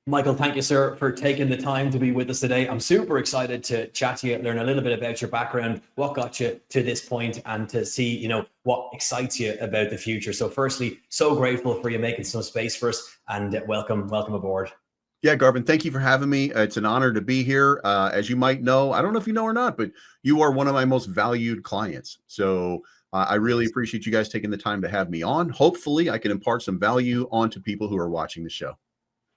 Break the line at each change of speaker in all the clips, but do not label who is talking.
Michael, thank you, sir, for taking the time to be with us today. I'm super excited to chat to you, learn a little bit about your background, what got you to this point, and to see, what excites you about the future. So, firstly, so grateful for you making some space for us, and welcome aboard.
Yeah, Garvin, thank you for having me. It's an honor to be here. As you might know, I don't know if you know or not, but you are one of my most valued clients. So I really appreciate you guys taking the time to have me on. Hopefully, I can impart some value onto people who are watching the show.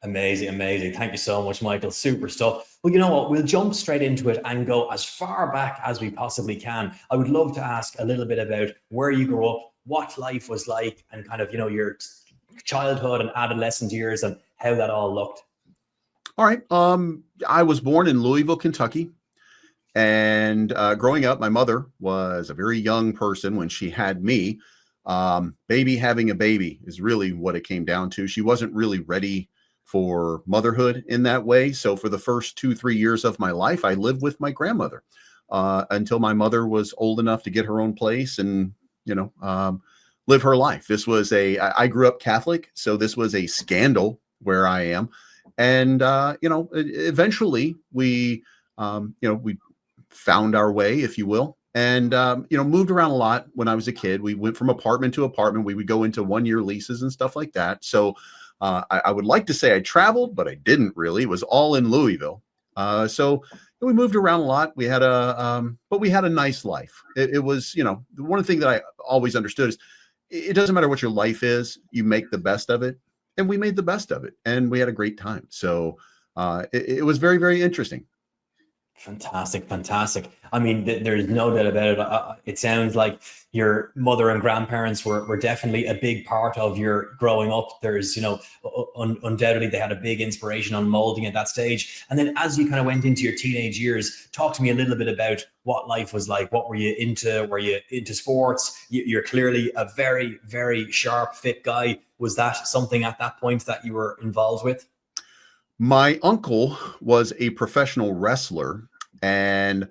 Amazing, amazing. Thank you so much, Michael. Super stuff. Well, you know what? We'll jump straight into it and go as far back as we possibly can. I would love to ask a little bit about where you grew up, what life was like, and kind of, your childhood and adolescent years and how that all looked.
All right. I was born in Louisville, Kentucky. And growing up, my mother was a very young person when she had me. Baby having a baby is really what it came down to. She wasn't really ready for motherhood in that way. So for the first 2-3 years of my life, I lived with my grandmother until my mother was old enough to get her own place and, live her life. I grew up Catholic, so this was a scandal where I am. And, eventually we found our way, if you will, and, moved around a lot when I was a kid. We went from apartment to apartment. We would go into 1-year leases and stuff like that. So I would like to say I traveled, but I didn't really. It was all in Louisville. So we moved around a lot. We had but we had a nice life. It was, one thing that I always understood is it doesn't matter what your life is, you make the best of it. And we made the best of it, and we had a great time. So it was very, very interesting.
Fantastic, fantastic. I mean, there's no doubt about it. It sounds like your mother and grandparents were definitely a big part of your growing up. There's, undoubtedly they had a big inspiration on molding at that stage. And then as you kind of went into your teenage years, talk to me a little bit about what life was like. What were you into? Were you into sports? You're clearly a very, very sharp, fit guy. Was that something at that point that you were involved with?
My uncle was a professional wrestler, and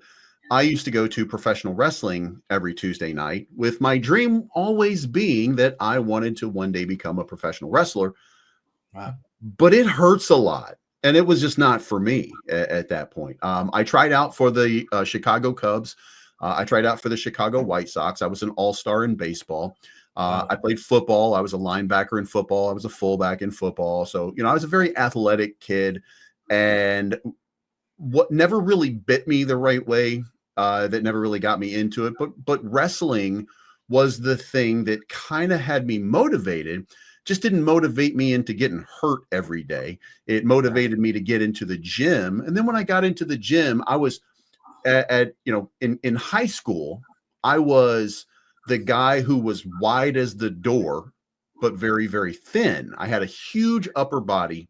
I used to go to professional wrestling every Tuesday night, with my dream always being that I wanted to one day become a professional wrestler.
Wow.
But it hurts a lot, and it was just not for me at that point. I tried out for the Chicago Cubs. I tried out for the Chicago White Sox. I was an all-star in baseball. I played football. I was a linebacker in football. I was a fullback in football. So, I was a very athletic kid. And what never really bit me the right way, that never really got me into it. But wrestling was the thing that kind of had me motivated. Just didn't motivate me into getting hurt every day. It motivated me to get into the gym. And then when I got into the gym, I was in high school, I was the guy who was wide as the door, but very, very thin. I had a huge upper body,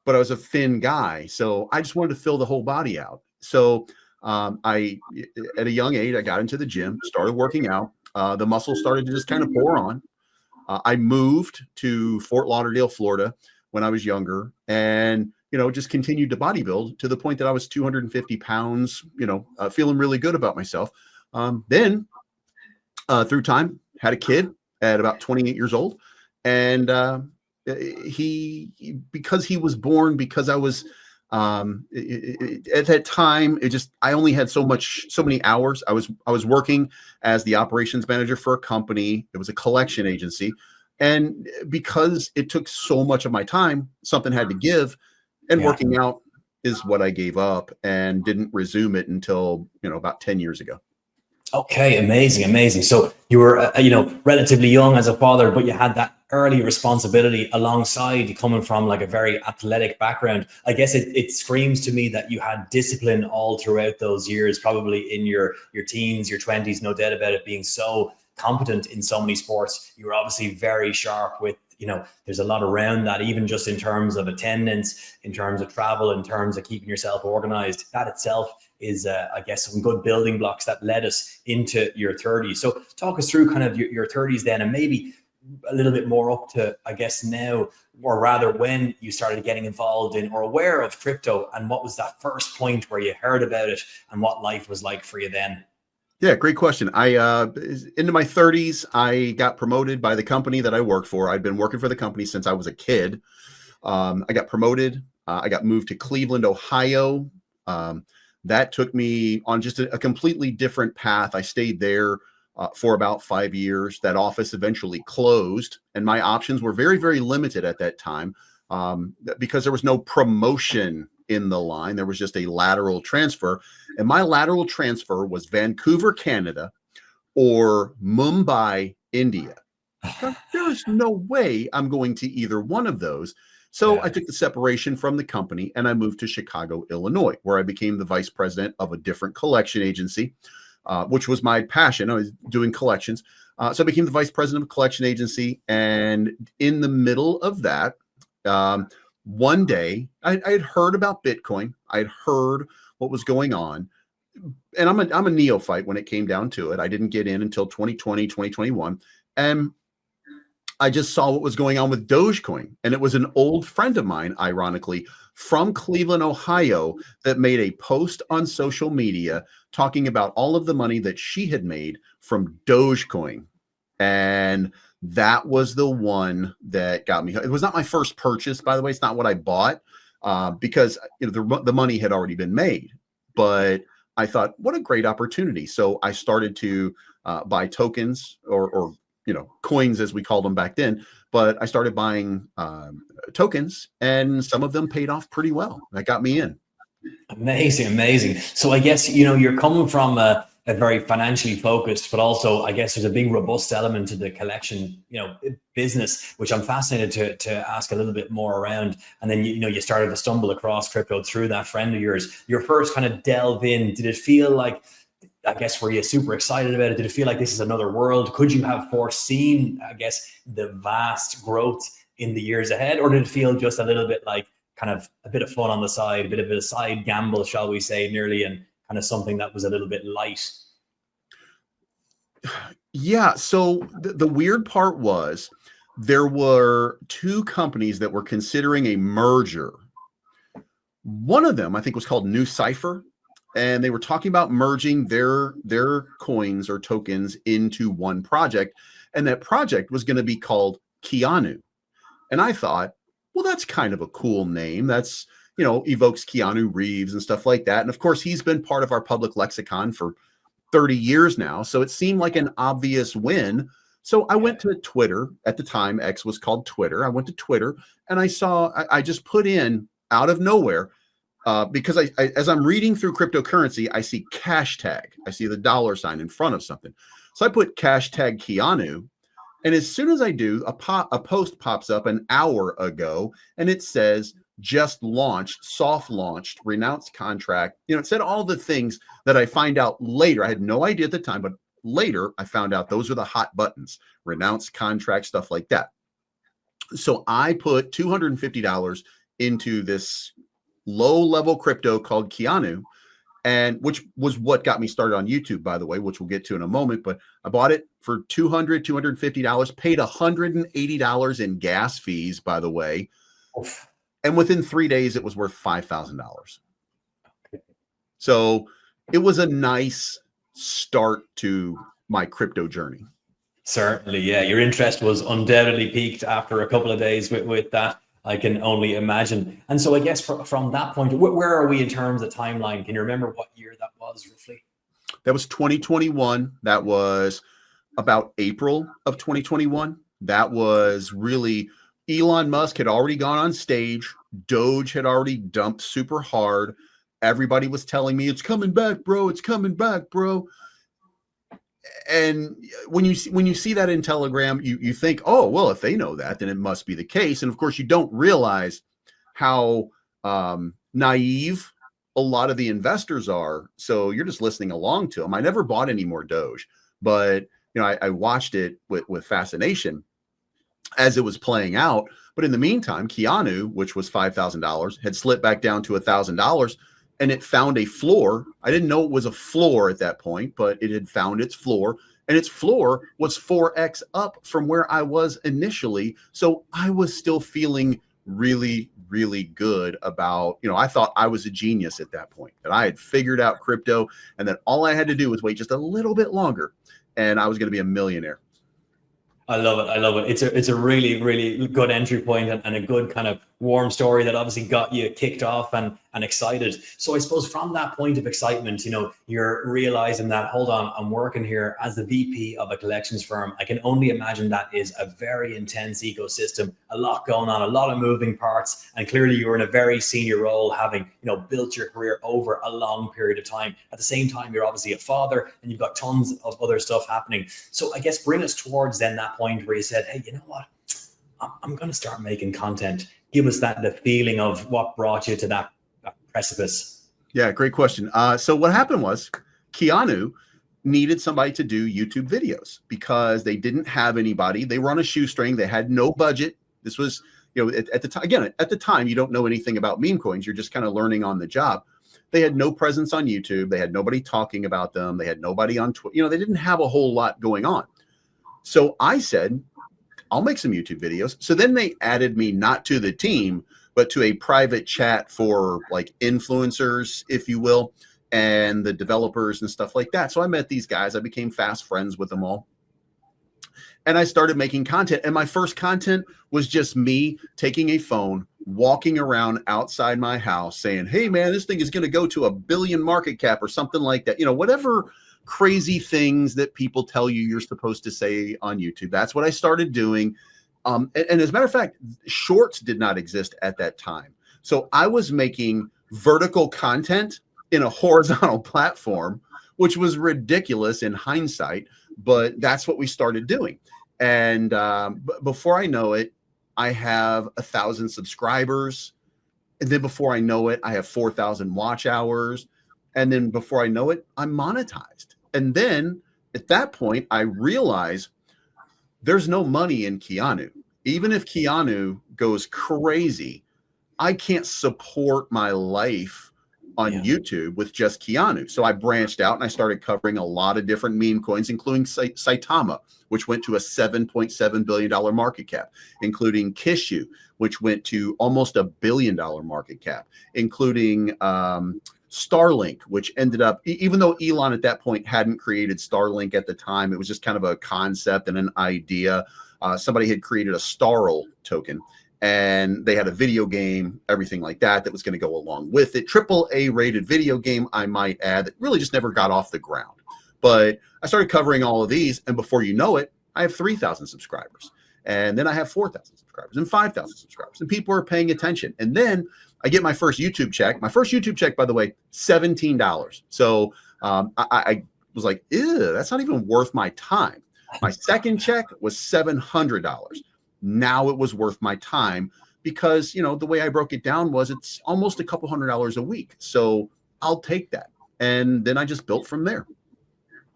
but I was a thin guy. So I just wanted to fill the whole body out. So at a young age, I got into the gym, started working out. The muscles started to just kind of pour on. I moved to Fort Lauderdale, Florida when I was younger, and, just continued to bodybuild to the point that I was 250 pounds, feeling really good about myself. Then through time, had a kid at about 28 years old. And because he was born, because I was, at that time, I only had so many hours. I was working as the operations manager for a company. It was a collection agency. And because it took so much of my time, something had to give. And working out is what I gave up and didn't resume it until, about 10 years ago.
Okay, amazing, amazing. So you were, relatively young as a father, but you had that early responsibility alongside coming from like a very athletic background. I guess it screams to me that you had discipline all throughout those years, probably in your teens, your 20s, no doubt about it, being so competent in so many sports. You were obviously very sharp with, there's a lot around that, even just in terms of attendance, in terms of travel, in terms of keeping yourself organized. That itself is, I guess, some good building blocks that led us into your 30s. So talk us through kind of your 30s then, and maybe a little bit more up to, I guess, now, or rather when you started getting involved in or aware of crypto, and what was that first point where you heard about it and what life was like for you then?
Yeah, great question. Into my 30s, I got promoted by the company that I worked for. I'd been working for the company since I was a kid. I got promoted. I got moved to Cleveland, Ohio. That took me on just a completely different path. I stayed there for about 5 years. That office eventually closed, and my options were very, very limited at that time because there was no promotion in the line. There was just a lateral transfer, and my lateral transfer was Vancouver, Canada, or Mumbai, India. There is no way I'm going to either one of those. So I took the separation from the company and I moved to Chicago, Illinois, where I became the vice president of a different collection agency, which was my passion. I was doing collections. So I became the vice president of a collection agency. And in the middle of that, one day I had heard about Bitcoin. I had heard what was going on. And I'm a neophyte when it came down to it. I didn't get in until 2020, 2021. And I just saw what was going on with Dogecoin. And it was an old friend of mine, ironically, from Cleveland, Ohio, that made a post on social media talking about all of the money that she had made from Dogecoin. And that was the one that got me. It was not my first purchase, by the way. It's not what I bought because the money had already been made. But I thought, what a great opportunity. So I started to buy tokens or coins, as we called them back then. But I started buying tokens, and some of them paid off pretty well. That got me in.
Amazing, amazing. So I guess, you're coming from a very financially focused, but also I guess there's a big robust element to the collection, business, which I'm fascinated to ask a little bit more around. And then, you started to stumble across crypto through that friend of yours. Your first kind of delve in, did it feel like, I guess, were you super excited about it? Did it feel like this is another world? Could you have foreseen, I guess, the vast growth in the years ahead? Or did it feel just a little bit like kind of a bit of fun on the side, a bit of a side gamble, shall we say, nearly, and kind of something that was a little bit light?
Yeah. So the weird part was there were two companies that were considering a merger. One of them, I think, was called New Cipher. And they were talking about merging their coins or tokens into one project. And that project was going to be called Keanu. And I thought, well, that's kind of a cool name. That's, evokes Keanu Reeves and stuff like that. And of course, he's been part of our public lexicon for 30 years now. So it seemed like an obvious win. So I went to Twitter. At the time, X was called Twitter. I went to Twitter and I just put in out of nowhere, because I as I'm reading through cryptocurrency, I see cash tag. I see the $ in front of something. So I put cash tag Keanu. And as soon as I do, a post pops up an hour ago, and it says, just launched, soft launched, renounced contract. It said all the things that I find out later. I had no idea at the time, but later I found out those are the hot buttons, renounced contract, stuff like that. So I put $250 into this low-level crypto called Keanu, and which was what got me started on YouTube, by the way, which we'll get to in a moment. But I bought it for $250, paid $180 in gas fees, by the way.
Oof.
And within 3 days, it was worth $5,000. Okay. So it was a nice start to my crypto journey.
Certainly, yeah. Your interest was undoubtedly peaked after a couple of days with that. I can only imagine. And so I guess from that point, where are we in terms of timeline? Can you remember what year that was roughly?
That was 2021. That was about April of 2021. That was really, Elon Musk had already gone on stage. Doge had already dumped super hard. Everybody was telling me, it's coming back, bro. It's coming back, bro. And when you see that in Telegram, you think, oh, well, if they know that, then it must be the case. And of course, you don't realize how naive a lot of the investors are. So you're just listening along to them. I never bought any more Doge, but I watched it with fascination as it was playing out. But in the meantime, Keanu, which was $5,000, had slipped back down to $1,000. And it found a floor. I didn't know it was a floor at that point, but it had found its floor. And its floor was 4x up from where I was initially. So I was still feeling really, really good about, I thought I was a genius at that point, that I had figured out crypto and that all I had to do was wait just a little bit longer and I was going to be a millionaire.
I love it. I love it. It's a really, really good entry point and a good kind of warm story that obviously got you kicked off and excited. So I suppose from that point of excitement, you know, you're realizing that, hold on, I'm working here as the VP of a collections firm. I can only imagine that is a very intense ecosystem, a lot going on, a lot of moving parts. And clearly you're in a very senior role, having, you know, built your career over a long period of time. At the same time, you're obviously a father and you've got tons of other stuff happening. So I guess bring us towards then that point where you said, hey, you know what? I'm going to start making content. Give us the feeling of what brought you to that precipice.
Yeah, great question. So what happened was Keanu needed somebody to do YouTube videos because they didn't have anybody. They were on a shoestring. They had no budget. This was, you know, at the time, again, at the time, you don't know anything about meme coins. You're just kind of learning on the job. They had no presence on YouTube. They had nobody talking about them. They had nobody on Twitter. You know, they didn't have a whole lot going on. So I said, I'll make some YouTube videos. So then they added me not to the team, but to a private chat for like influencers, if you will, and the developers and stuff like that. So I met these guys. I became fast friends with them all. And I started making content. And my first content was just me taking a phone, walking around outside my house saying, hey, man, this thing is going to go to 1 billion market cap or something like that. You know, whatever crazy things that people tell you you're supposed to say on YouTube. That's what I started doing. And as a matter of fact, shorts did not exist at that time. So I was making vertical content in a horizontal platform, which was ridiculous in hindsight, but that's what we started doing. And before I know it, I have 1,000 subscribers. And then before I know it, I have 4,000 watch hours. And then before I know it, I'm monetized. And then at that point, I realize there's no money in Keanu. Even if Keanu goes crazy, I can't support my life on YouTube with just Keanu. So I branched out and I started covering a lot of different meme coins, including Saitama, which went to a $7.7 billion market cap, including Kishu, which went to almost $1 billion market cap, including Starlink, which ended up, even though Elon at that point hadn't created Starlink at the time, it was just kind of a concept and an idea. Somebody had created a Starl token, and they had a video game, everything like that, that was going to go along with it. AAA rated video game, I might add, that really just never got off the ground. But I started covering all of these, and before you know it, I have 3,000 subscribers. And then I have 4,000 subscribers and 5,000 subscribers, and people are paying attention. And then I get my first YouTube check. My first YouTube check, by the way, $17. So I was like, ew, that's not even worth my time. My second check was $700. Now it was worth my time because, you know, the way I broke it down was it's almost a couple $100 a week. So I'll take that. And then I just built from there.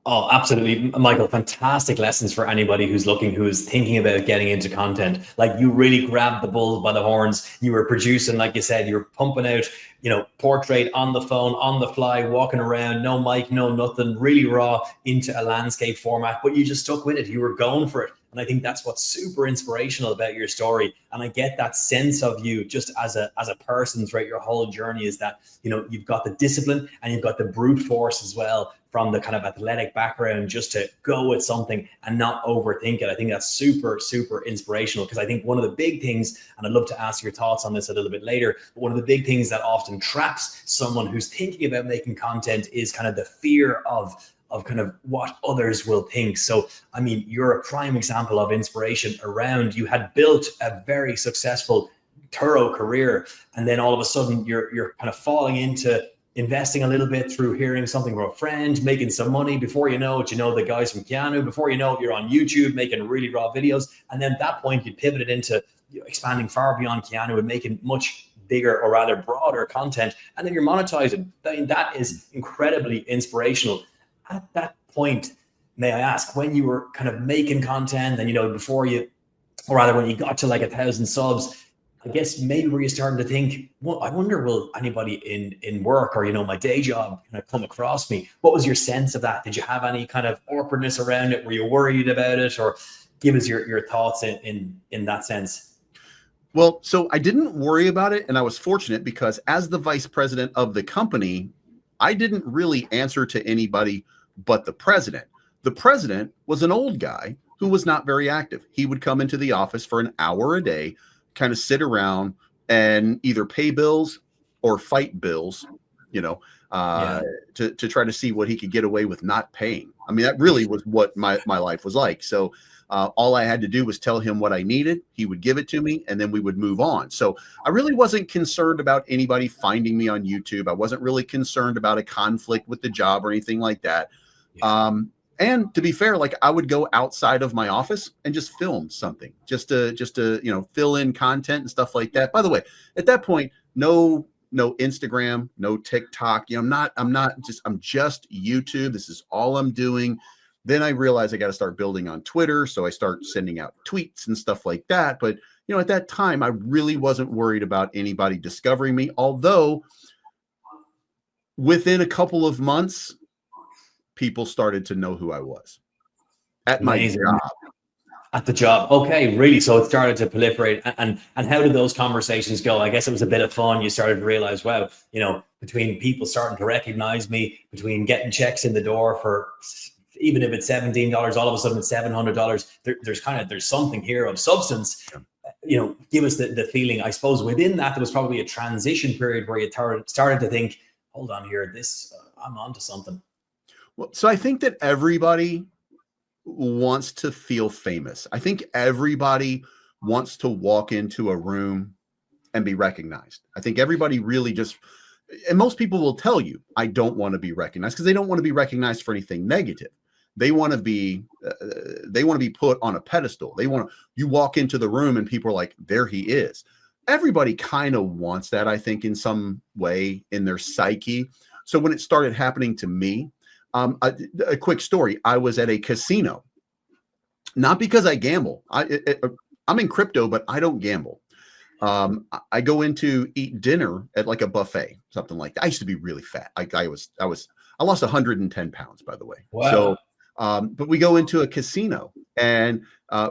Oh, absolutely, Michael. Fantastic lessons for anybody who's thinking about getting into content. Like, you really grabbed the bull by the horns. You were producing, like you said, you were pumping out, you know, portrait on the phone, on the fly, walking around, no mic, no nothing, really raw into a landscape format, but you just stuck with it. You were going for it. And I think that's what's super inspirational about your story. And I get that sense of you just as a person throughout your whole journey, is that, you know, you've got the discipline and you've got the brute force as well from the kind of athletic background, just to go with something and not overthink it. I think that's super, super inspirational, because I think one of the big things, and I'd love to ask your thoughts on this a little bit later, but one of the big things that often traps someone who's thinking about making content is kind of the fear of kind of what others will think. So, I mean, you're a prime example of inspiration around, you had built a very successful, thorough career, and then all of a sudden you're kind of falling into investing a little bit through hearing something from a friend, making some money. Before you know it, you know the guys from Keanu. Before you know it, you're on YouTube making really raw videos. And then at that point, you pivoted into, you know, expanding far beyond Keanu and making much bigger, or rather broader content. And then you're monetizing. I mean, that is incredibly inspirational. At that point, may I ask, when you were kind of making content and, you know, before you, or rather when you got to like 1,000 subs, I guess maybe were you starting to think, well, I wonder, will anybody in work or, you know, my day job kind of come across me? What was your sense of that? Did you have any kind of awkwardness around it? Were you worried about it? Or give us your thoughts in that sense.
Well, so I didn't worry about it, and I was fortunate because as the vice president of the company, I didn't really answer to anybody but the president. The president was an old guy who was not very active. He would come into the office for an hour a day, kind of sit around and either pay bills or fight bills, you know, to try to see what he could get away with not paying. I mean, that really was what my life was like. So all I had to do was tell him what I needed. He would give it to me, and then we would move on. So I really wasn't concerned about anybody finding me on YouTube. I wasn't really concerned about a conflict with the job or anything like that. And to be fair, like I would go outside of my office and just film something just to, you know, fill in content and stuff like that. By the way, at that point, no Instagram, no TikTok. You know, I'm just YouTube. This is all I'm doing. Then I realized I got to start building on Twitter. So I start sending out tweets and stuff like that. But, you know, at that time, I really wasn't worried about anybody discovering me. Although within a couple of months, people started to know who I was at my job.
At the job. Okay, really. So it started to proliferate. And how did those conversations go? I guess it was a bit of fun. You started to realize, wow, you know, between people starting to recognize me, between getting checks in the door for, even if it's $17, all of a sudden it's $700. There's something here of substance. You know, give us the feeling. I suppose within that, there was probably a transition period where you started to think, hold on here, I'm onto something.
Well, so I think that everybody wants to feel famous. I think everybody wants to walk into a room and be recognized. I think everybody really and most people will tell you, I don't want to be recognized, because they don't want to be recognized for anything negative. They want to be put on a pedestal. You walk into the room and people are like, there he is. Everybody kind of wants that, I think, in some way in their psyche. So when it started happening to me, a quick story. I was at a casino, not because I gamble. I'm in crypto, but I don't gamble. I go in to eat dinner at like a buffet, something like that. I used to be really fat. I lost 110 pounds, by the way.
Wow.
So, but we go into a casino and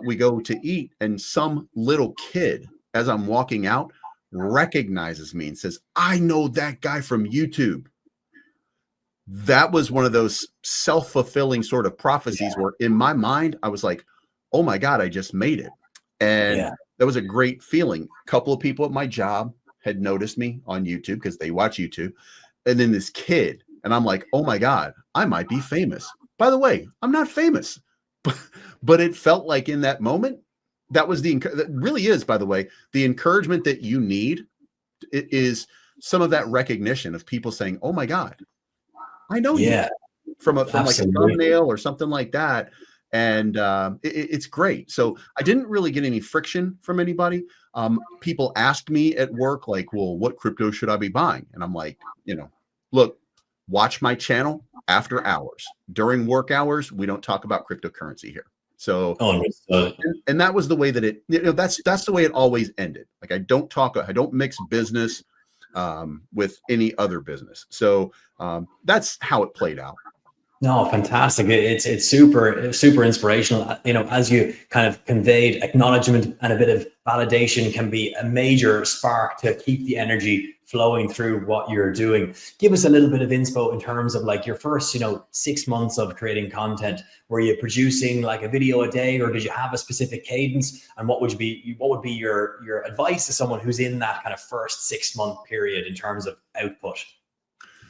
we go to eat, and some little kid, as I'm walking out, recognizes me and says, I know that guy from YouTube. That was one of those self-fulfilling sort of prophecies where in my mind, I was like, oh my God, I just made it. And that was a great feeling. A couple of people at my job had noticed me on YouTube because they watch YouTube. And then this kid, and I'm like, oh my God, I might be famous. By the way, I'm not famous, but it felt like in that moment, that really is, by the way, the encouragement that you need. It is some of that recognition of people saying, oh my God, I know you from like a thumbnail or something like that. And it's great. So I didn't really get any friction from anybody. People asked me at work, like, well, what crypto should I be buying? And I'm like, you know, look, watch my channel after hours. During work hours, we don't talk about cryptocurrency here. So, and that was the way that that's the way it always ended. Like I don't mix business with any other business. So that's how it played out.
No, fantastic. It's super inspirational. You know, as you kind of conveyed, acknowledgement and a bit of validation can be a major spark to keep the energy flowing through what you're doing. Give us a little bit of inspo in terms of like your first, 6 months of creating content. Were you producing like a video a day, or did you have a specific cadence? And what would be your advice to someone who's in that kind of first 6 month period in terms of output?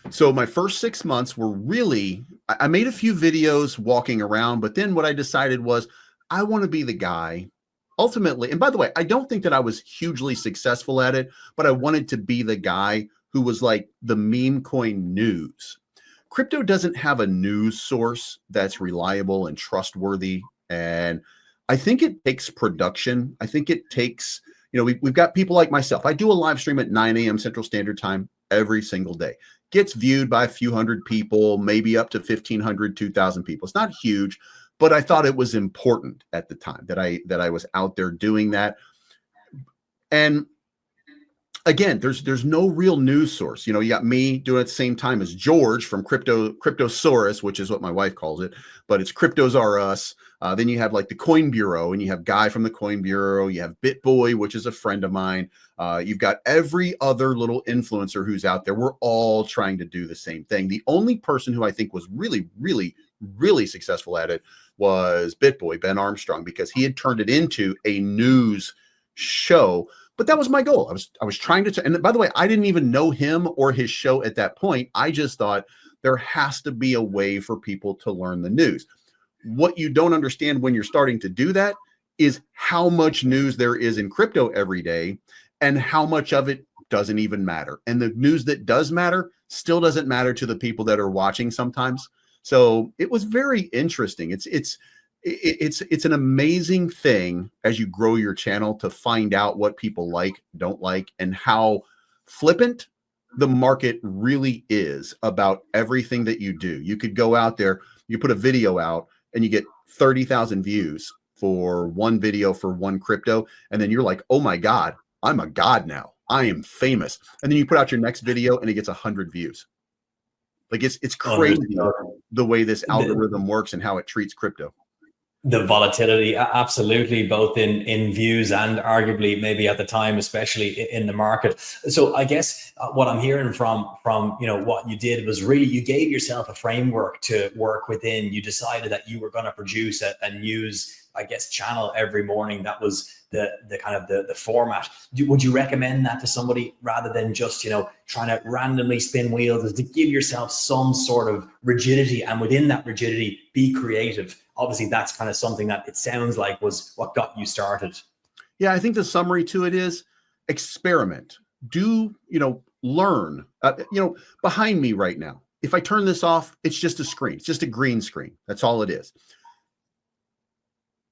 So my first 6 months were really, I made a few videos walking around, but then what I decided was I want to be the guy ultimately. And by the way, I don't think that I was hugely successful at it, but I wanted to be the guy who was like the meme coin news. Crypto doesn't have a news source that's reliable and trustworthy. And I think it takes production. I think it takes, we've got people like myself. I do a live stream at 9 a.m. Central Standard Time every single day. Gets viewed by a few hundred people, maybe up to 1,500, 2,000 people. It's not huge, but I thought it was important at the time that I was out there doing that. And again, there's no real news source. You got me doing it at the same time as George from Cryptosaurus, which is what my wife calls it, but it's Cryptos Are Us. Then you have like the Coin Bureau, and you have Guy from the Coin Bureau. You have BitBoy, which is a friend of mine. You've got every other little influencer who's out there. We're all trying to do the same thing. The only person who I think was really, really, really successful at it was BitBoy, Ben Armstrong, because he had turned it into a news show. but that was my goal. I was trying to, and by the way, I didn't even know him or his show at that point. I just thought there has to be a way for people to learn the news. What you don't understand when you're starting to do that is how much news there is in crypto every day and how much of it doesn't even matter. And the news that does matter still doesn't matter to the people that are watching sometimes. So it was very interesting. It's an amazing thing as you grow your channel to find out what people like, don't like, and how flippant the market really is about everything that you do. You could go out there, you put a video out and you get 30,000 views for one video for one crypto. And then you're like, oh my God, I'm a god now. I am famous. And then you put out your next video and it gets 100 views. Like it's crazy the way this algorithm works and how it treats crypto.
The volatility, absolutely, both in views and arguably maybe at the time, especially in the market. So I guess what I'm hearing from what you did was really you gave yourself a framework to work within. You decided that you were going to produce a news, I guess, channel every morning. That was the kind of the format. Would you recommend that to somebody rather than just trying to randomly spin wheels? Is to give yourself some sort of rigidity, and within that rigidity be creative? Obviously that's kind of something that it sounds like was what got you started.
Yeah, I think the summary to it is experiment. Do learn. Behind me right now, if I turn this off, it's just a screen. It's just a green screen. That's all it is.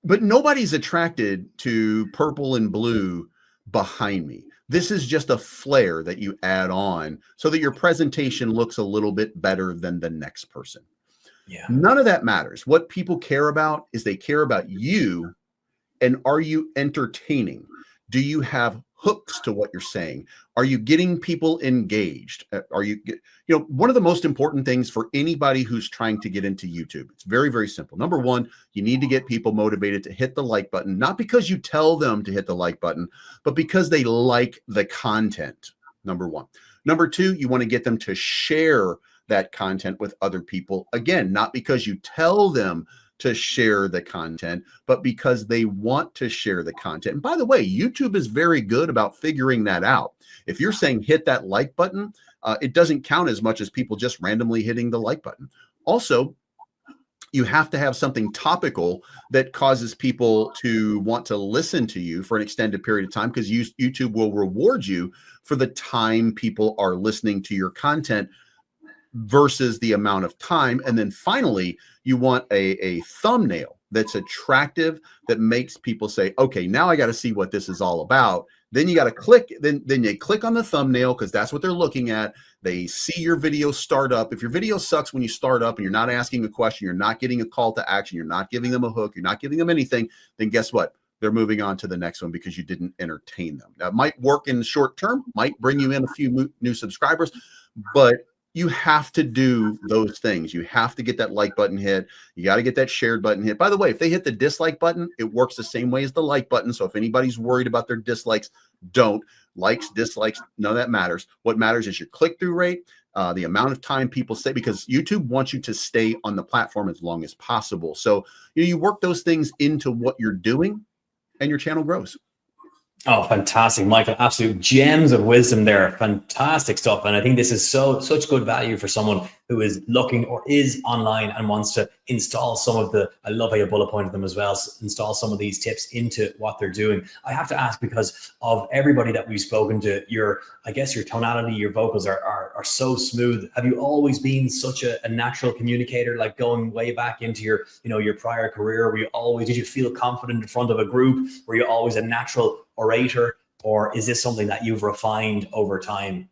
But nobody's attracted to purple and blue behind me. This is just a flare that you add on so that your presentation looks a little bit better than the next person.
Yeah.
None of that matters. What people care about is they care about you, and are you entertaining? Do you have hooks to what you're saying? Are you getting people engaged? Are you, one of the most important things for anybody who's trying to get into YouTube, it's very, very simple. Number one, you need to get people motivated to hit the like button, not because you tell them to hit the like button, but because they like the content. Number one. Number two, you want to get them to share that content with other people. Again, not because you tell them to share the content, but because they want to share the content. And by the way, YouTube is very good about figuring that out. If you're saying hit that like button, it doesn't count as much as people just randomly hitting the like button. Also, you have to have something topical that causes people to want to listen to you for an extended period of time, because YouTube will reward you for the time people are listening to your content versus the amount of time. And then finally, you want a thumbnail that's attractive, that makes people say, okay, now I got to see what this is all about. Then you got to click, then you click on the thumbnail because that's what they're looking at. They see your video start up. If your video sucks when you start up and you're not asking a question, you're not getting a call to action, you're not giving them a hook, you're not giving them anything, then guess what? They're moving on to the next one because you didn't entertain them. That might work in the short term, might bring you in a few new subscribers, but you have to do those things. You have to get that like button hit. You got to get that shared button hit. By the way, if they hit the dislike button, it works the same way as the like button. So if anybody's worried about their dislikes, don't. Likes, dislikes, none of that matters. What matters is your click-through rate, the amount of time people stay, because YouTube wants you to stay on the platform as long as possible. So you work those things into what you're doing and your channel grows.
Oh, fantastic, Michael. Absolute gems of wisdom there. Fantastic stuff. And I think this is such good value for someone who is looking or is online and wants to install some of the, I love how you bullet pointed them as well, install some of these tips into what they're doing. I have to ask, because of everybody that we've spoken to, I guess your tonality, your vocals are so smooth. Have you always been such a natural communicator, like going way back into your prior career? Did you feel confident in front of a group? Were you always a natural orator, or is this something that you've refined over time?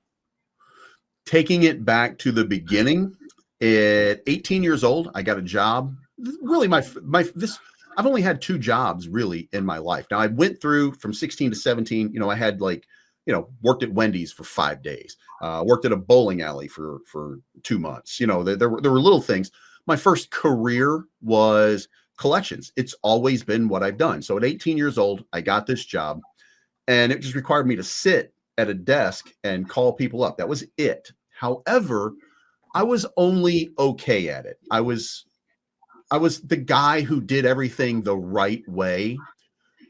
Taking it back to the beginning, at 18 years old, I got a job. Really, I've only had 2 jobs really in my life. Now I went through from 16 to 17. I had worked at Wendy's for 5 days, worked at a bowling alley for 2 months. There were little things. My first career was collections. It's always been what I've done. So at 18 years old, I got this job, and it just required me to sit at a desk and call people up. That was it. However, I was only okay at it. I was the guy who did everything the right way,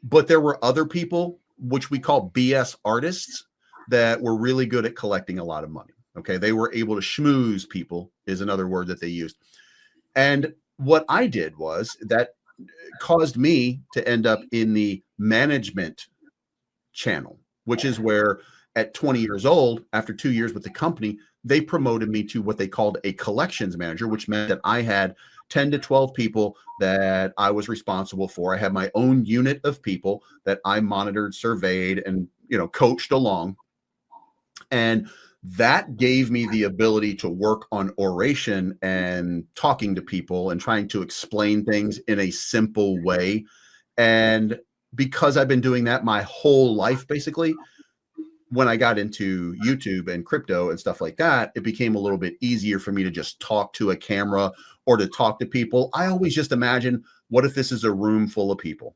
but there were other people which we call BS artists, that were really good at collecting a lot of money. Okay. They were able to schmooze people, is another word that they used. And what I did was that caused me to end up in the management channel, which is where at 20 years old, after 2 years with the company, they promoted me to what they called a collections manager, which meant that I had 10 to 12 people that I was responsible for. I had my own unit of people that I monitored, surveyed, and, you know, coached along. And that gave me the ability to work on oration and talking to people and trying to explain things in a simple way. And because I've been doing that my whole life, basically, when I got into YouTube and crypto and stuff like that, it became a little bit easier for me to just talk to a camera or to talk to people. I always just imagine, what if this is a room full of people?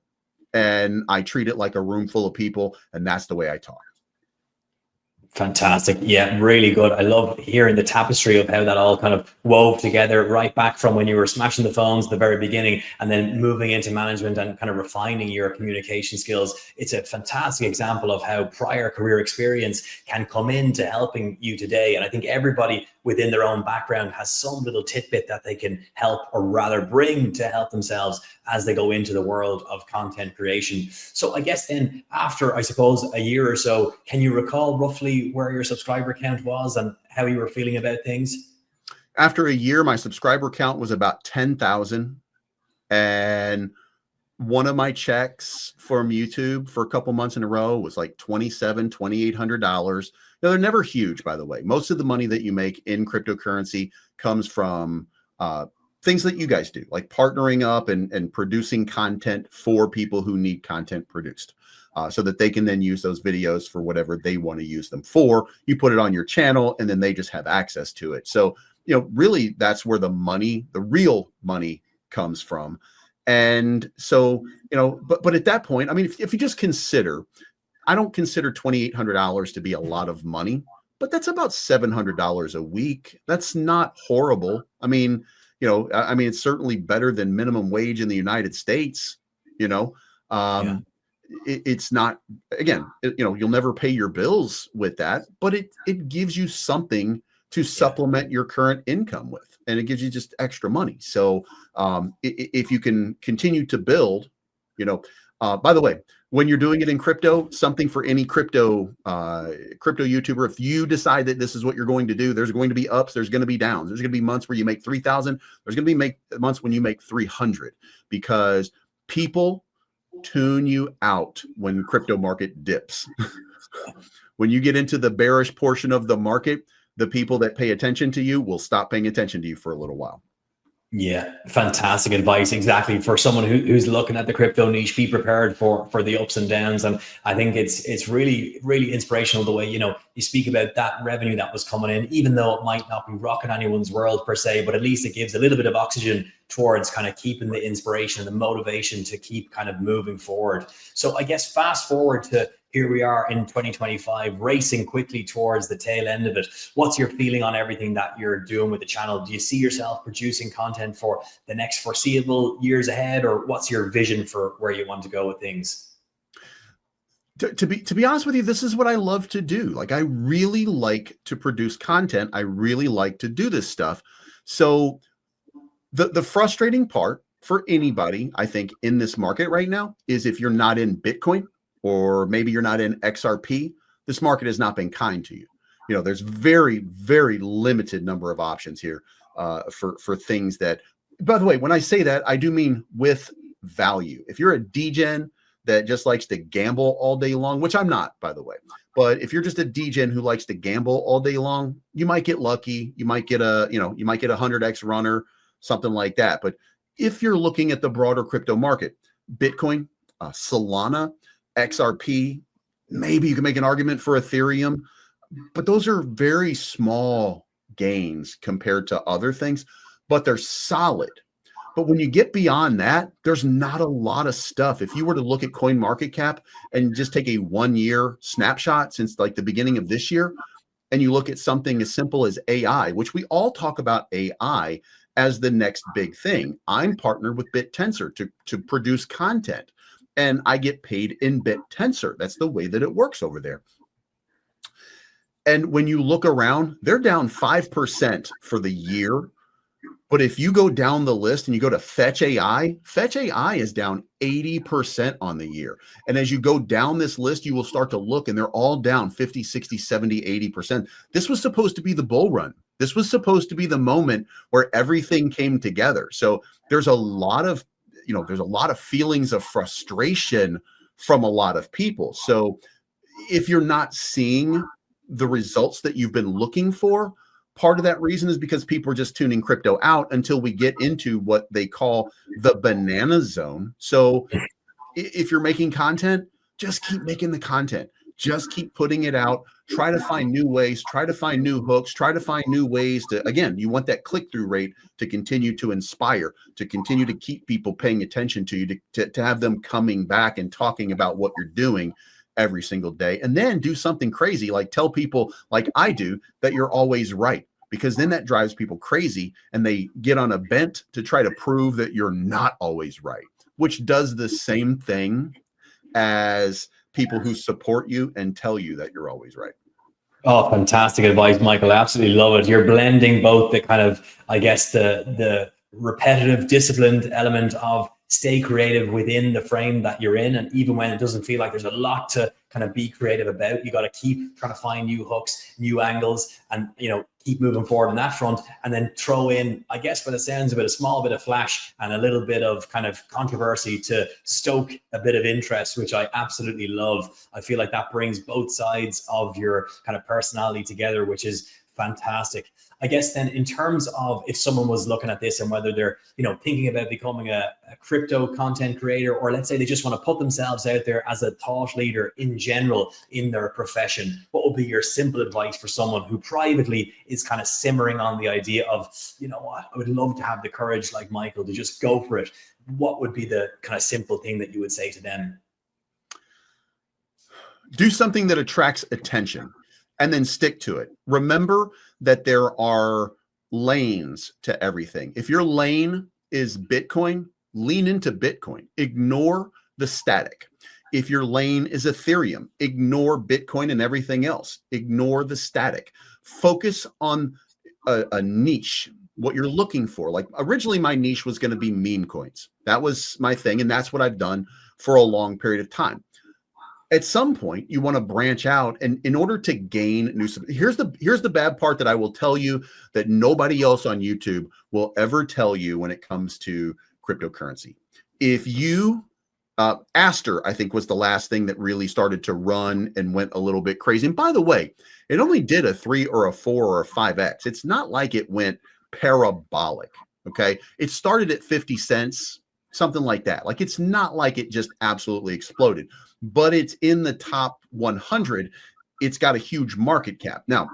And I treat it like a room full of people, and that's the way I talk.
Fantastic. Yeah, really good. I love hearing the tapestry of how that all kind of wove together, right back from when you were smashing the phones at the very beginning and then moving into management and kind of refining your communication skills. It's a fantastic example of how prior career experience can come into helping you today. And I think everybody within their own background has some little tidbit that they can help, or rather bring to help themselves as they go into the world of content creation. So I guess then after, I suppose, a year or so, can you recall roughly where your subscriber count was and how you were feeling about things?
After a year, my subscriber count was about 10,000. And one of my checks from YouTube for a couple months in a row was like $2,700, $2,800. Now, they're never huge, by the way. Most of the money that you make in cryptocurrency comes from things that you guys do, like partnering up and producing content for people who need content produced, so that they can then use those videos for whatever they want to use them for. You put it on your channel, and then they just have access to it. So, you know, really, that's where the money, the real money, comes from. And so, you know, but at that point, I mean, if you just consider, I don't consider $2,800 to be a lot of money, but that's about $700 a week. That's not horrible. I mean, you know, I mean, it's certainly better than minimum wage in the United States, you know. It's not, again, you know, you'll never pay your bills with that, but it gives you something to supplement your current income with, and it gives you just extra money. So if you can continue to build, you know, by the way, when you're doing it in crypto, something for any crypto YouTuber, if you decide that this is what you're going to do, there's going to be ups, there's going to be downs. There's going to be months where you make 3,000. There's going to be months when you make 300, because people tune you out when crypto market dips. When you get into the bearish portion of the market, the people that pay attention to you will stop paying attention to you for a little while.
Yeah, fantastic advice. Exactly. For someone who's looking at the crypto niche, be prepared for the ups and downs. And I think it's really, really inspirational the way, you know, you speak about that revenue that was coming in, even though it might not be rocking anyone's world per se, but at least it gives a little bit of oxygen towards kind of keeping the inspiration and the motivation to keep kind of moving forward. So I guess fast forward to here we are in 2025, racing quickly towards the tail end of it. What's your feeling on everything that you're doing with the channel? Do you see yourself producing content for the next foreseeable years ahead, or what's your vision for where you want to go with things?
To be honest with you, this is what I love to do. Like, I really like to produce content. I really like to do this stuff. So the frustrating part for anybody, I think, in this market right now is if you're not in Bitcoin, or maybe you're not in XRP, this market has not been kind to you. You know, there's very, very limited number of options here for things that, by the way, when I say that, I do mean with value. If you're a degen that just likes to gamble all day long, which I'm not, by the way, but if you're just a degen who likes to gamble all day long, you might get lucky. You might get a 100x runner, something like that. But if you're looking at the broader crypto market, Bitcoin, Solana, XRP, maybe you can make an argument for Ethereum, but those are very small gains compared to other things, but they're solid. But when you get beyond that, there's not a lot of stuff. If you were to look at CoinMarketCap and just take a 1-year snapshot since like the beginning of this year, and you look at something as simple as AI, which we all talk about AI as the next big thing. I'm partnered with BitTensor to produce content. and I get paid in bit tensor. That's the way that it works over there. And when you look around, they're down 5% for the year. But if you go down the list and you go to Fetch AI is down 80% on the year. And as you go down this list, you will start to look and they're all down 50, 60, 70, 80%. This was supposed to be the bull run. This was supposed to be the moment where everything came together. So there's a lot of, there's a lot of feelings of frustration from a lot of people. So if you're not seeing the results that you've been looking for, part of that reason is because people are just tuning crypto out until we get into what they call the banana zone. So if you're making content, just keep making the content. Just keep putting it out. Try to find new ways. Try to find new hooks. Try to find new ways to, again, you want that click-through rate to continue to inspire, to continue to keep people paying attention to you, to have them coming back and talking about what you're doing every single day. And then do something crazy, like tell people, like I do, that you're always right. Because then that drives people crazy and they get on a bent to try to prove that you're not always right, which does the same thing as people who support you and tell you that you're always right.
Oh, fantastic advice, Michael. I absolutely love it. You're blending both the kind of, I guess, the repetitive, disciplined element of stay creative within the frame that you're in. And even when it doesn't feel like there's a lot to kind of be creative about, you got to keep trying to find new hooks, new angles, and, keep moving forward on that front. And then throw in, I guess, by the sounds of it, a small bit of flash and a little bit of kind of controversy to stoke a bit of interest, which I absolutely love. I feel like that brings both sides of your kind of personality together, which is fantastic. I guess then in terms of if someone was looking at this and whether they're, thinking about becoming a crypto content creator, or let's say they just want to put themselves out there as a thought leader in general in their profession, what would be your simple advice for someone who privately is kind of simmering on the idea of, I would love to have the courage like Michael to just go for it? What would be the kind of simple thing that you would say to them?
Do something that attracts attention. And then stick to it. Remember that there are lanes to everything. If your lane is Bitcoin, lean into Bitcoin. Ignore the static. If your lane is Ethereum, ignore Bitcoin and everything else. Ignore the static. Focus on a niche, what you're looking for. Like originally my niche was going to be meme coins. That was my thing. And that's what I've done for a long period of time. At some point, you want to branch out, and in order to gain new, here's the bad part that I will tell you that nobody else on YouTube will ever tell you when it comes to cryptocurrency. If you, Aster, I think was the last thing that really started to run and went a little bit crazy. And by the way, it only did a 3 or a 4 or a 5x. It's not like it went parabolic. Okay, it started at 50 cents, something like that. Like it's not like it just absolutely exploded. But it's in the top 100. It's got a huge market cap. Now,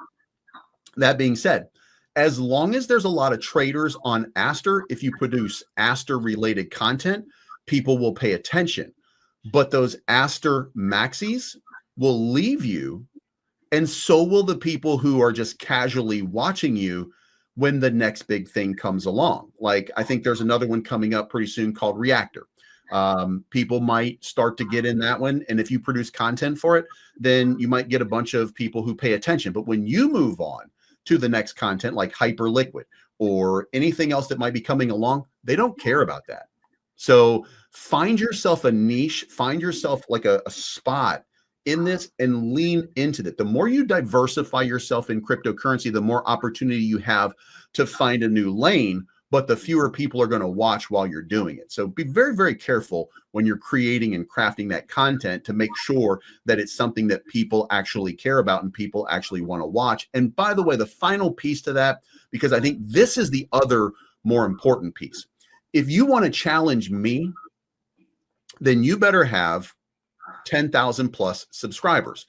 that being said, as long as there's a lot of traders on Aster, if you produce Aster related content, people will pay attention. But those Aster maxis will leave you, and so will the people who are just casually watching you when the next big thing comes along. Like I think there's another one coming up pretty soon called Reactor. People might start to get in that one. And if you produce content for it, then you might get a bunch of people who pay attention. But when you move on to the next content like Hyperliquid or anything else that might be coming along, they don't care about that. So find yourself a niche, find yourself like a spot in this and lean into that. The more you diversify yourself in cryptocurrency, the more opportunity you have to find a new lane, but the fewer people are going to watch while you're doing it. So be very, very careful when you're creating and crafting that content to make sure that it's something that people actually care about and people actually want to watch. And by the way, the final piece to that, because I think this is the other more important piece. If you want to challenge me, then you better have 10,000 plus subscribers,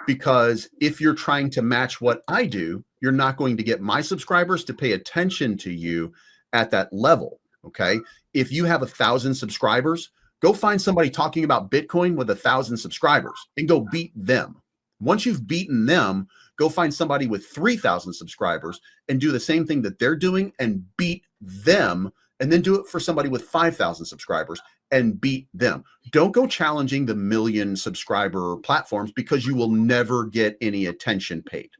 because if you're trying to match what I do, you're not going to get my subscribers to pay attention to you at that level. Okay. If you have 1,000 subscribers, go find somebody talking about Bitcoin with 1,000 subscribers and go beat them. Once you've beaten them, go find somebody with 3,000 subscribers and do the same thing that they're doing and beat them. And then do it for somebody with 5,000 subscribers and beat them. don't go challenging the 1 million subscriber platforms because you will never get any attention paid.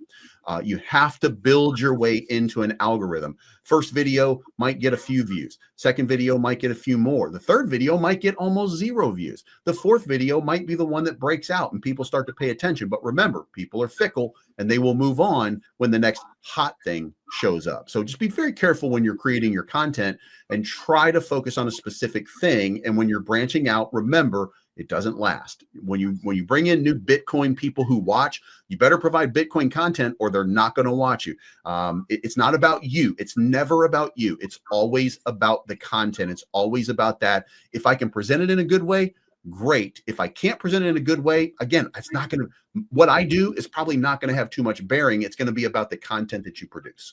You have to build your way into an algorithm. First video might get a few views. Second video might get a few more. The third video might get almost 0 views. The fourth video might be the one that breaks out and people start to pay attention. But remember, people are fickle and they will move on when the next hot thing shows up. So just be very careful when you're creating your content and try to focus on a specific thing. And when you're branching out, remember, it doesn't last. When you bring in new Bitcoin people who watch, you better provide Bitcoin content or they're not going to watch you. It's not about you. It's never about you. It's always about the content. It's always about that. If I can present it in a good way, great. If I can't present it in a good way, again, it's not going to, what I do is probably not going to have too much bearing. It's going to be about the content that you produce.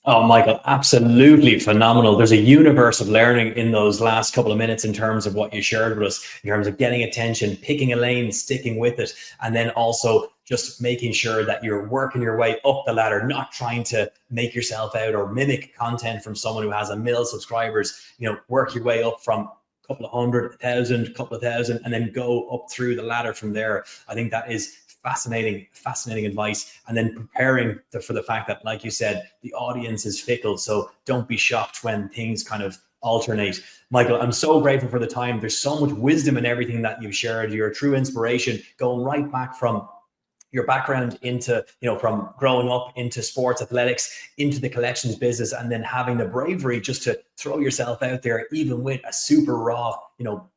Oh, Michael, absolutely phenomenal. There's a universe of learning in those last couple of minutes in terms of what you shared with us, in terms of getting attention, picking a lane, sticking with it, and then also just making sure that you're working your way up the ladder, not trying to make yourself out or mimic content from someone who has 1 million subscribers. You know, work your way up from a couple of hundred, 1,000, couple of thousand, and then go up through the ladder from there. I think that is fascinating advice. And then preparing for the fact that, like you said, the audience is fickle. So don't be shocked when things kind of alternate. Michael, I'm so grateful for the time. There's so much wisdom in everything that you've shared. You're a true inspiration, going right back from your background into, you know, from growing up into sports athletics, into the collections business, and then having the bravery just to throw yourself out there, even with a super raw, you know,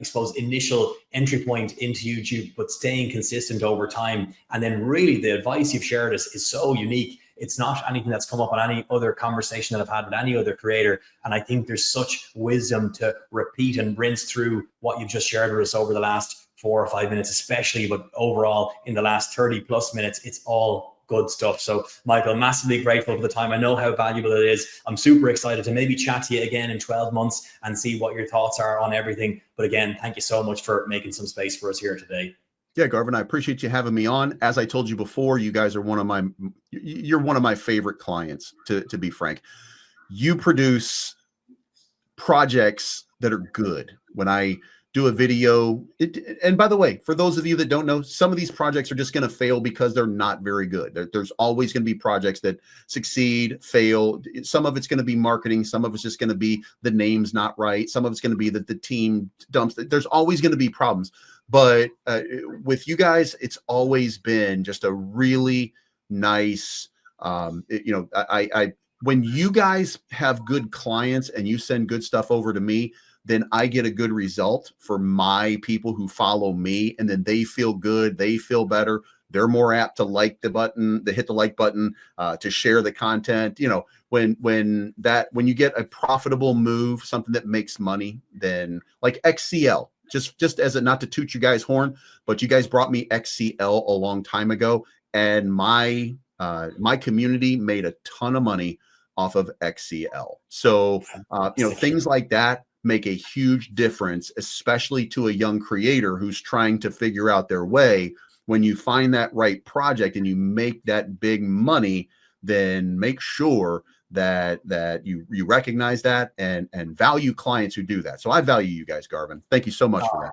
I suppose, initial entry point into YouTube, but staying consistent over time. And then really the advice you've shared is so unique. It's not anything that's come up on any other conversation that I've had with any other creator. And I think there's such wisdom to repeat and rinse through what you've just shared with us over the last 4 or 5 minutes, especially, but overall in the last 30 plus minutes, it's all good stuff. So Michael, massively grateful for the time. I know how valuable it is. I'm super excited to maybe chat to you again in 12 months and see what your thoughts are on everything. But again, thank you so much for making some space for us here today.
Yeah, Garvin, I appreciate you having me on. As I told you before, you guys are you're one of my favorite clients, to be frank. You produce projects that are good. When I do a video, and by the way, for those of you that don't know, some of these projects are just going to fail because they're not very good. There's always going to be projects that succeed, fail. Some of it's going to be marketing. Some of it's just going to be the name's not right. Some of it's going to be that the team dumps. There's always going to be problems. But with you guys, it's always been just a really nice, you know, when you guys have good clients and you send good stuff over to me, then I get a good result for my people who follow me, and then they feel good, they feel better. They're more apt to like the button, to hit the like button, to share the content. You know, when you get a profitable move, something that makes money, then like XCL, just as a, not to toot you guys' horn, but you guys brought me XCL a long time ago, and my community made a ton of money off of XCL. So you know, things like that make a huge difference, especially to a young creator who's trying to figure out their way. When you find that right project and you make that big money, then make sure that you recognize that and value clients who do that. So I value you guys, Garvin. Thank you so much for that.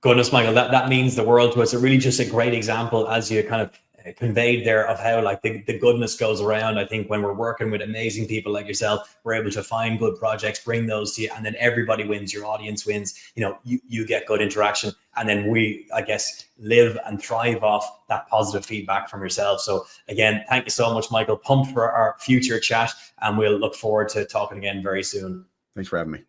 Goodness, Michael, that means the world to us. It really just a great example, as you kind of conveyed there, of how like the goodness goes around. I think when we're working with amazing people like yourself, we're able to find good projects, bring those to you, and then everybody wins. Your audience wins. You know, you get good interaction, and then we, I guess, live and thrive off that positive feedback from yourself. So again, thank you so much, Michael. Pumped for our future chat, and we'll look forward to talking again very soon.
Thanks for having me.